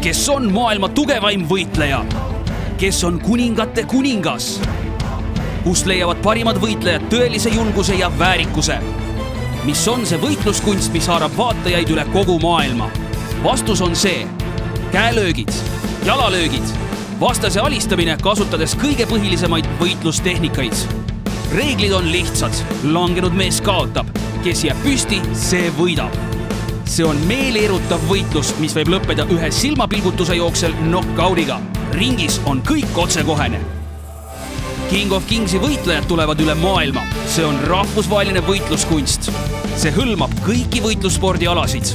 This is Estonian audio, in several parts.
Kes on maailma tugevaim võitleja? Kes on kuningate kuningas? Kust leiavad parimad võitlejad tõelise julguse ja väärikuse? Mis on see võitluskunst, mis haarab vaatajaid üle kogu maailma? Vastus on see: käelöögid, jalalöögid, vastase alistamine kasutades kõige põhilisemaid võitlustehnikaid. Reeglid on lihtsad, langenud mees kaotab, kes jääb püsti, see võidab. See on meeleerutav võitlus, mis võib lõppeda ühe silmapilgutuse jooksel knockoudiga. Ringis on kõik otsekohene. King of Kingsi võitlejad tulevad üle maailma. See on rahvusvaheline võitluskunst. See hõlmab kõiki võitlusspordialasid.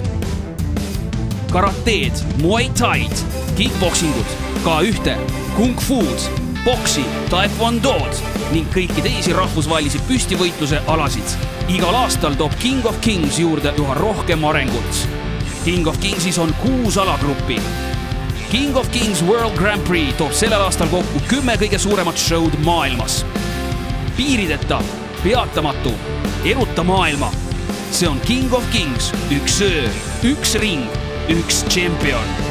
Karateed, muay thaid, kickboxingut, K1, kung fuud, boksi, taekwondood ning kõiki teisi rahvusvahelisi püstivõitluse alasid. Igal aastal toob King of Kings juurde üha rohkem arengut. King of Kingsis on 6 alagruppi. King of Kings World Grand Prix toob sellel aastal kokku 10 kõige suuremat show'd maailmas. Piirideta, peatamatu, eruta maailma. See on King of Kings, üks öö, üks ring, üks tšempion.